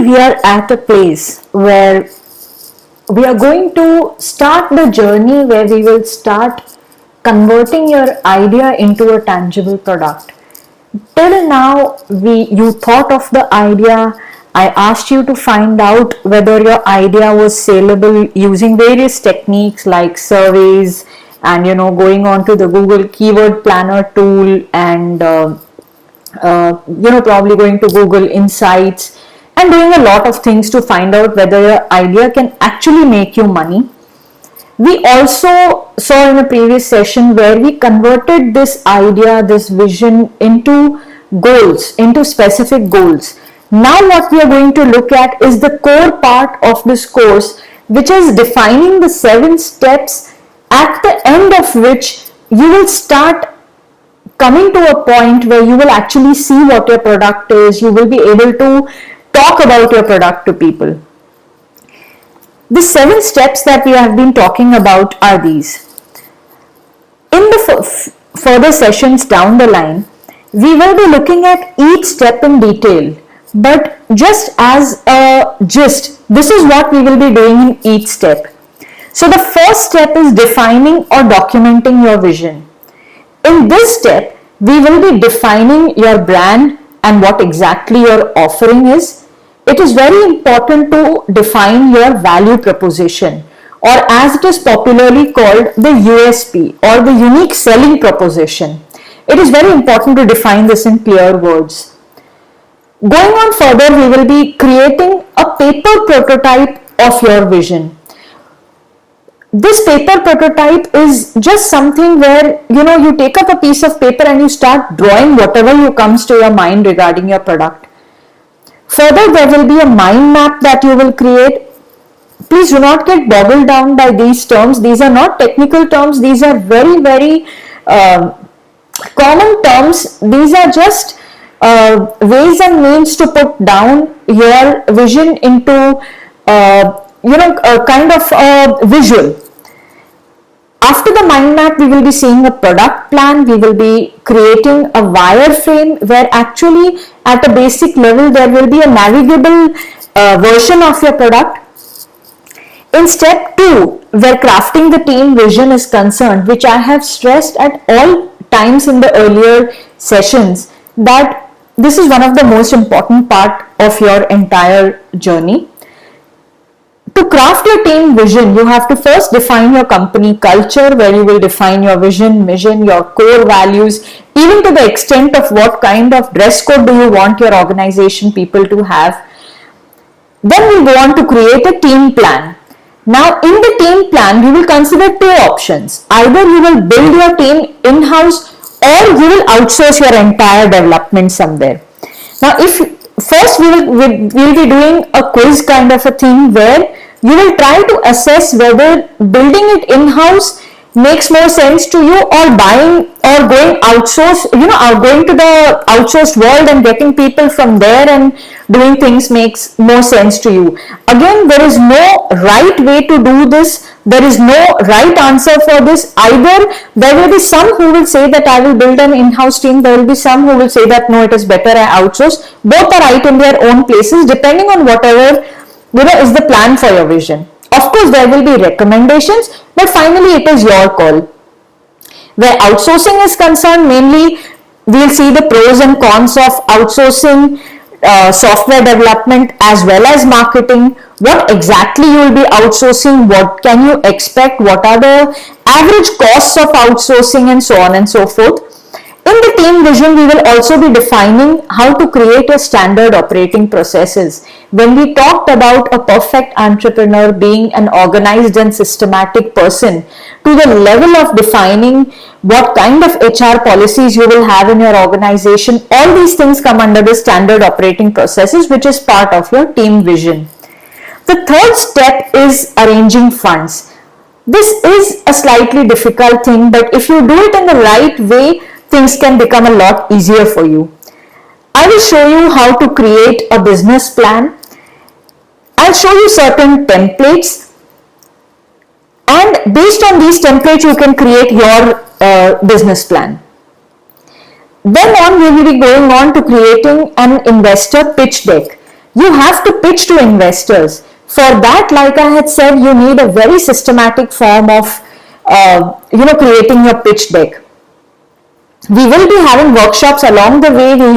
we are at a place where we are going to start the journey where we will start converting your idea into a tangible product. Till now, you thought of the idea. I asked you to find out whether your idea was saleable using various techniques like surveys and going on to the Google Keyword Planner tool and probably going to Google Insights and doing a lot of things to find out whether your idea can actually make you money. We also saw in a previous session where we converted this idea, this vision into goals, into specific goals. Now what we are going to look at is the core part of this course, which is defining the 7 steps at the end of which you will start coming to a point where you will actually see what your product is. You will be able to talk about your product to people. The 7 steps that we have been talking about are these. In the further sessions down the line, we will be looking at each step in detail, but just as a gist, this is what we will be doing in each step. So the first step is defining or documenting your vision. In this step, we will be defining your brand and what exactly your offering is. It is very important to define your value proposition, or as it is popularly called, the USP or the unique selling proposition. It is very important to define this in clear words. Going on further, we will be creating a paper prototype of your vision. This paper prototype is just something where you take up a piece of paper and you start drawing whatever comes to your mind regarding your product. Further, there will be a mind map that you will create. Please do not get boggled down by these terms. These are not technical terms. These are very, very common terms. These are just ways and means to put down your vision into a kind of a visual. After the mind map, we will be seeing a product plan. We will be creating a wireframe where actually at a basic level there will be a navigable version of your product. In step 2, where crafting the team vision is concerned, which I have stressed at all times in the earlier sessions, that this is one of the most important part of your entire journey. To craft your team vision, you have to first define your company culture, where you will define your vision, mission, your core values, even to the extent of what kind of dress code do you want your organization people to have. Then we go on to create a team plan. Now in the team plan, you will consider 2 options. Either you will build your team in-house or you will outsource your entire development somewhere. Now if first we'll be doing a quiz kind of a thing where you will try to assess whether building it in-house makes more sense to you, or buying or going outsource, or going to the outsourced world and getting people from there and doing things makes more sense to you. Again, there is no right way to do this. There is no right answer for this. Either there will be some who will say that I will build an in-house team. There will be some who will say that no, it is better I outsource. Both are right in their own places, depending on whatever is the plan for your vision. Of course, there will be recommendations, but finally it is your call. Where outsourcing is concerned, mainly we'll see the pros and cons of outsourcing software development as well as marketing. What exactly you will be outsourcing, what can you expect, what are the average costs of outsourcing, and so on and so forth. In the team vision, we will also be defining how to create a standard operating processes. When we talked about a perfect entrepreneur being an organized and systematic person, to the level of defining what kind of HR policies you will have in your organization, all these things come under the standard operating processes, which is part of your team vision. The third step is arranging funds. This is a slightly difficult thing, but if you do it in the right way, things can become a lot easier for you. I will show you how to create a business plan. I'll show you certain templates, and based on these templates you can create your business plan. Then we will be going on to creating an investor pitch deck. You have to pitch to investors. For that, like I had said, you need a very systematic form of creating your pitch deck. We will be having workshops along the way where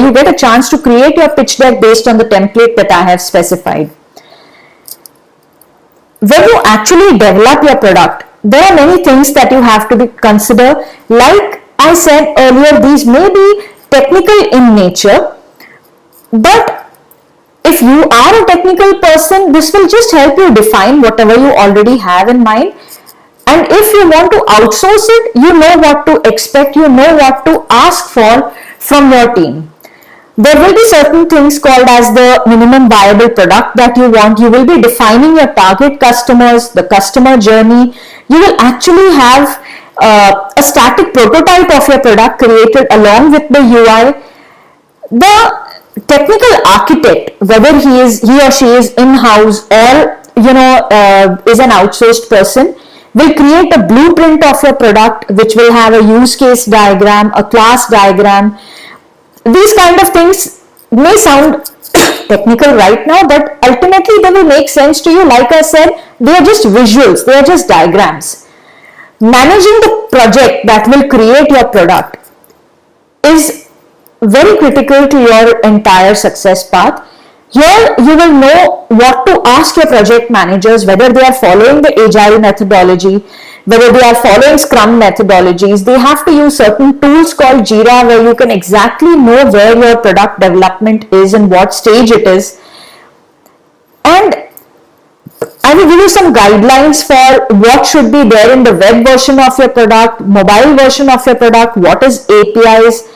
you get a chance to create your pitch deck based on the template that I have specified. When you actually develop your product, there are many things that you have to consider. Like I said earlier, these may be technical in nature, but if you are a technical person, this will just help you define whatever you already have in mind. And if you want to outsource it, you know what to expect, you know what to ask for from your team. There will be certain things called as the minimum viable product that you want. You will be defining your target customers, the customer journey. You will actually have a static prototype of your product created along with the UI. The technical architect, whether he or she is in-house or is an outsourced person, will create a blueprint of your product which will have a use case diagram, a class diagram. These kind of things may sound technical right now, but ultimately they will make sense to you. Like I said, they are just visuals, they are just diagrams. Managing the project that will create your product is very critical to your entire success path. Here you will know what to ask your project managers, whether they are following the agile methodology, whether they are following Scrum methodologies. They have to use certain tools called Jira, where you can exactly know where your product development is and what stage it is. And I will give you some guidelines for what should be there in the web version of your product, mobile version of your product, what is APIs,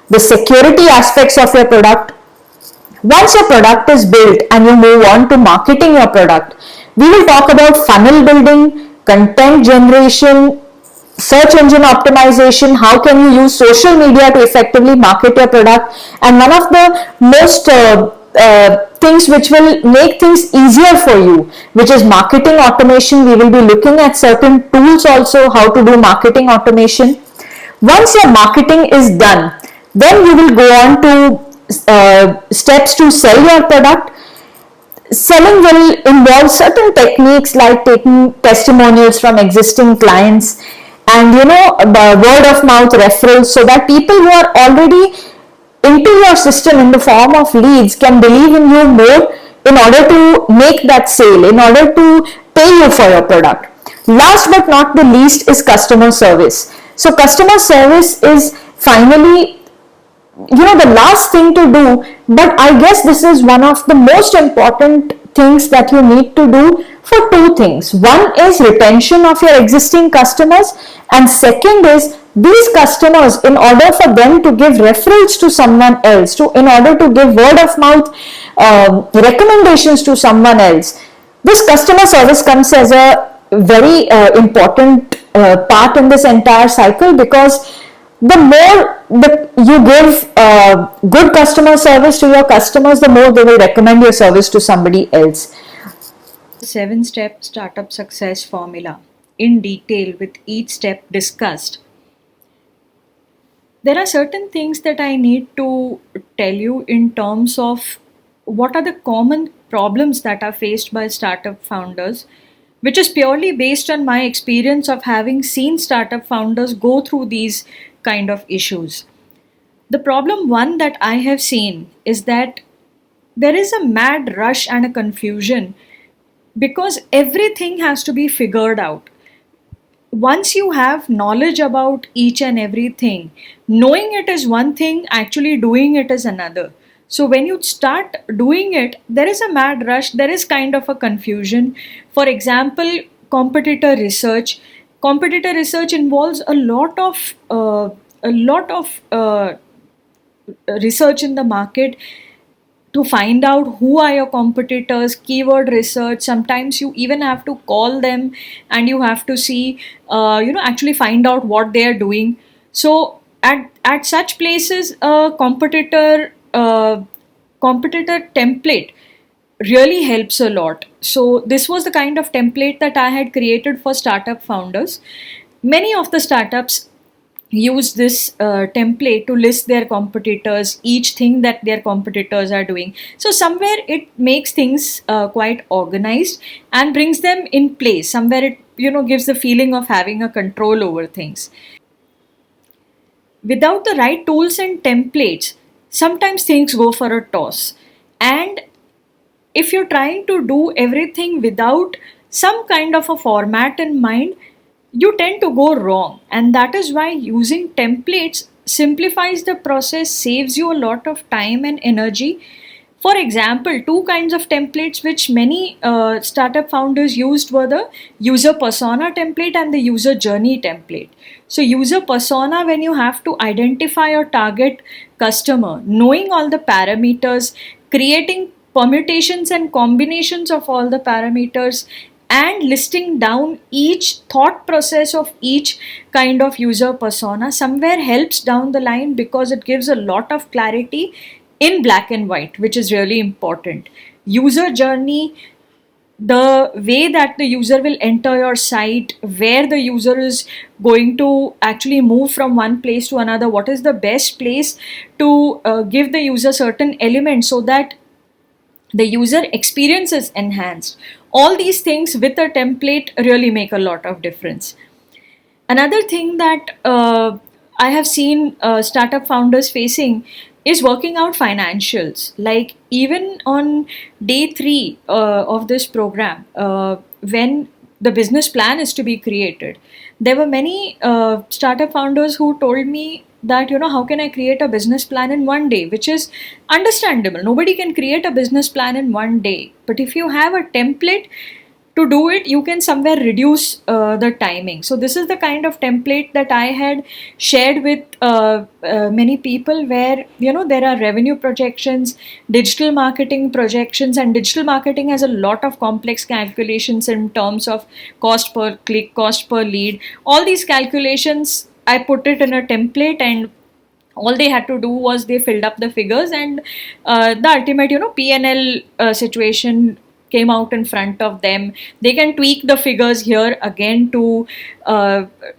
the security aspects of your product. Once your product is built and you move on to marketing your product, we will talk about funnel building, content generation, search engine optimization, how can you use social media to effectively market your product. And one of the most things which will make things easier for you, which is marketing automation. We will be looking at certain tools also, how to do marketing automation. Once your marketing is done, then you will go on to steps to sell your product. Selling will involve certain techniques like taking testimonials from existing clients and word of mouth referrals, so that people who are already into your system in the form of leads can believe in you more in order to make that sale, in order to pay you for your product. Last but not the least is customer service. So customer service is finally the last thing to do, but I guess this is one of the most important things that you need to do for two things. One is retention of your existing customers, and second is these customers, in order for them to give referrals to someone else, in order to give word of mouth recommendations to someone else, this customer service comes as a very important part in this entire cycle, because the more you give good customer service to your customers, the more they will recommend your service to somebody else. 7-step startup success formula in detail with each step discussed. There are certain things that I need to tell you in terms of what are the common problems that are faced by startup founders, which is purely based on my experience of having seen startup founders go through these kind of issues. The problem one that I have seen is that there is a mad rush and a confusion because everything has to be figured out. Once you have knowledge about each and everything, knowing it is one thing, actually doing it is another. So when you start doing it, there is a mad rush, there is kind of a confusion. For example, competitor research. Competitor research involves a lot of research in the market to find out who are your competitors, keyword research. Sometimes you even have to call them and you have to see, actually find out what they are doing. So at such places, a competitor template really helps a lot. So this was the kind of template that I had created for startup founders. Many of the startups use this template to list their competitors, each thing that their competitors are doing. So somewhere it makes things quite organized and brings them in place. Somewhere it gives the feeling of having a control over things. Without the right tools and templates, sometimes things go for a toss. And if you're trying to do everything without some kind of a format in mind, you tend to go wrong. And that is why using templates simplifies the process, saves you a lot of time and energy. For example, two kinds of templates which many startup founders used were the user persona template and the user journey template. So, user persona, when you have to identify your target customer, knowing all the parameters, creating permutations and combinations of all the parameters, and listing down each thought process of each kind of user persona somewhere helps down the line, because it gives a lot of clarity in black and white, which is really important. User journey, the way that the user will enter your site, where the user is going to actually move from one place to another, what is the best place to give the user certain elements so that the user experience is enhanced. All these things with a template really make a lot of difference. Another thing that I have seen startup founders facing is working out financials. Like even on day three of this program, when the business plan is to be created, there were many startup founders who told me that, how can I create a business plan in one day, which is understandable. Nobody can create a business plan in one day. But if you have a template to do it, you can somewhere reduce the timing. So this is the kind of template that I had shared with many people, where there are revenue projections, digital marketing projections, and digital marketing has a lot of complex calculations in terms of cost per click, cost per lead. All these calculations I put it in a template, and all they had to do was they filled up the figures, and the ultimate P&L situation came out in front of them. They can tweak the figures here again to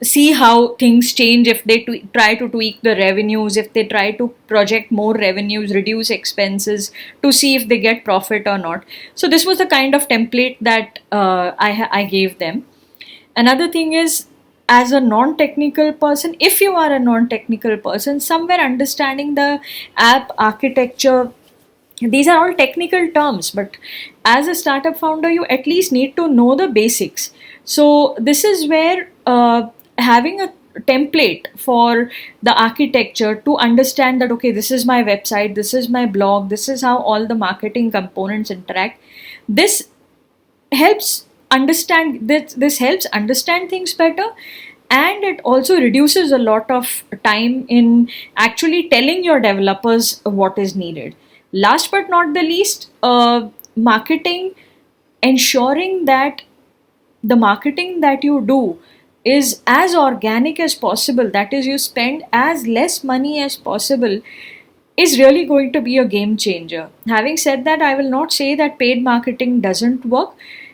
see how things change if they try to tweak the revenues, if they try to project more revenues, reduce expenses, to see if they get profit or not. So this was the kind of template that I gave them. Another thing is, as a non-technical person, if you are a non-technical person, somewhere understanding the app architecture, these are all technical terms, but as a startup founder, you at least need to know the basics. So this is where having a template for the architecture, to understand that, okay, this is my website, this is my blog, this is how all the marketing components interact, this helps this helps understand things better. And it also reduces a lot of time in actually telling your developers what is needed. Last but not the least, marketing, ensuring that the marketing that you do is as organic as possible, that is, you spend as less money as possible, is really going to be a game changer. Having said that, I will not say that paid marketing doesn't work.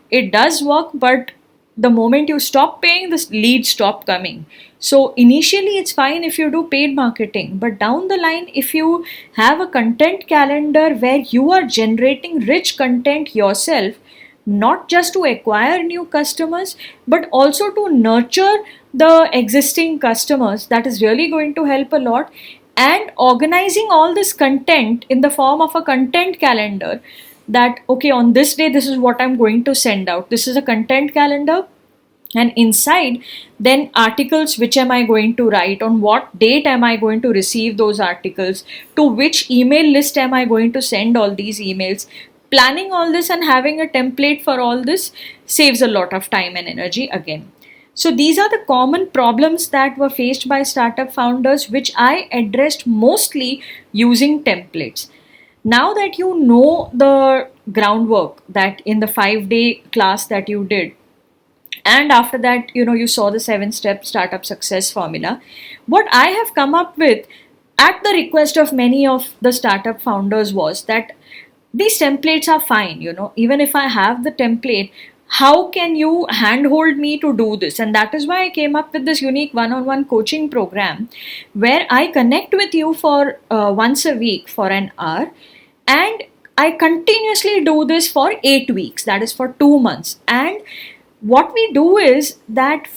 It does work, but the moment you stop paying, the leads stop coming. So initially it's fine if you do paid marketing, but down the line, if you have a content calendar where you are generating rich content yourself, not just to acquire new customers, but also to nurture the existing customers, that is really going to help a lot. And organizing all this content in the form of a content calendar, that, okay, on this day, this is what I'm going to send out. This is a content calendar. And inside, then articles, which am I going to write, on what date am I going to receive those articles, to which email list am I going to send all these emails. Planning all this and having a template for all this saves a lot of time and energy again. So these are the common problems that were faced by startup founders, which I addressed mostly using templates. Now that you know the groundwork, that in the 5-day class that you did, and after that, you saw the 7-step startup success formula, what I have come up with at the request of many of the startup founders was that these templates are fine. Even if I have the template, how can you handhold me to do this? And that is why I came up with this unique one-on-one coaching program where I connect with you for once a week for an hour, and I continuously do this for 8 weeks, that is for 2 months. And what we do is that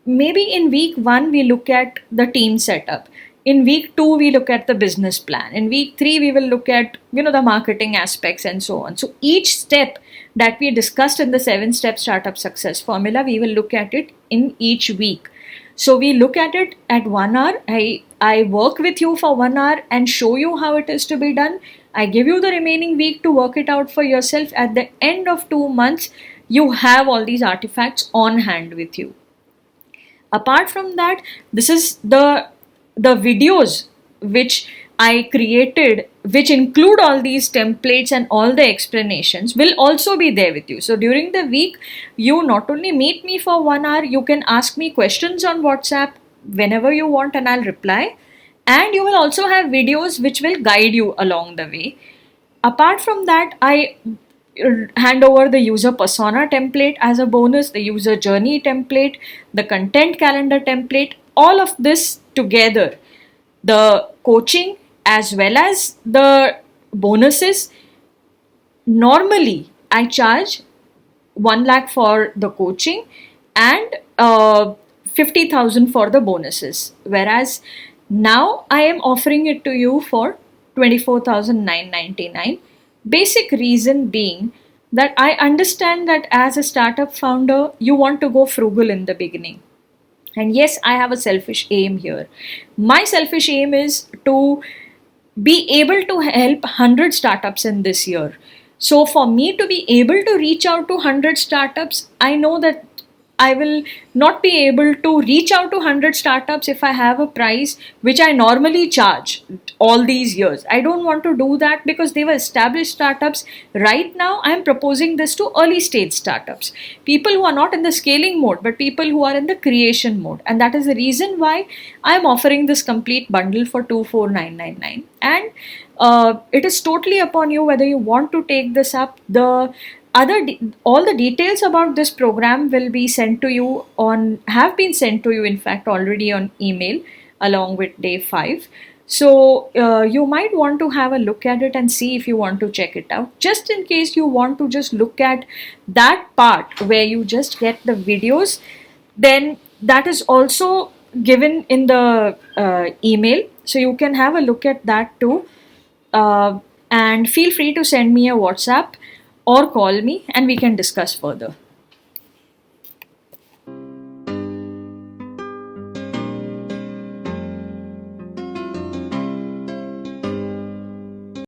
maybe in week 1 we look at the team setup, in week 2 we look at the business plan, in week 3 we will look at the marketing aspects and so on. So each step that we discussed in the 7-step startup success formula, we will look at it in each week. So we look at it at 1 hour. I work with you for 1 hour and show you how it is to be done. I give you the remaining week to work it out for yourself. At the end of 2 months, you have all these artifacts on hand with you. Apart from that, this is the videos which I created, which include all these templates and all the explanations, will also be there with you. So during the week, you not only meet me for 1 hour, you can ask me questions on WhatsApp whenever you want and I'll reply. And you will also have videos which will guide you along the way. Apart from that, I hand over the user persona template as a bonus, the user journey template, the content calendar template, all of this together, the coaching as well as the bonuses. Normally, I charge 1 lakh for the coaching and 50,000 for the bonuses, whereas now I am offering it to you for 24,999. Basic reason being that I understand that as a startup founder, you want to go frugal in the beginning. And yes, I have a selfish aim here. My selfish aim is to be able to help 100 startups in this year. So for me to be able to reach out to 100 startups, I know that I will not be able to reach out to 100 startups if I have a price which I normally charge all these years. I don't want to do that because they were established startups. Right now, I am proposing this to early stage startups, people who are not in the scaling mode, but people who are in the creation mode. And that is the reason why I am offering this complete bundle for 24,999. And it is totally upon you whether you want to take this up. All the details about this program will be sent to you have been sent to you in fact already on email along with day 5. So you might want to have a look at it and see if you want to check it out. Just in case you want to just look at that part where you just get the videos, then that is also given in the email. So you can have a look at that too. And feel free to send me a WhatsApp or call me and we can discuss further.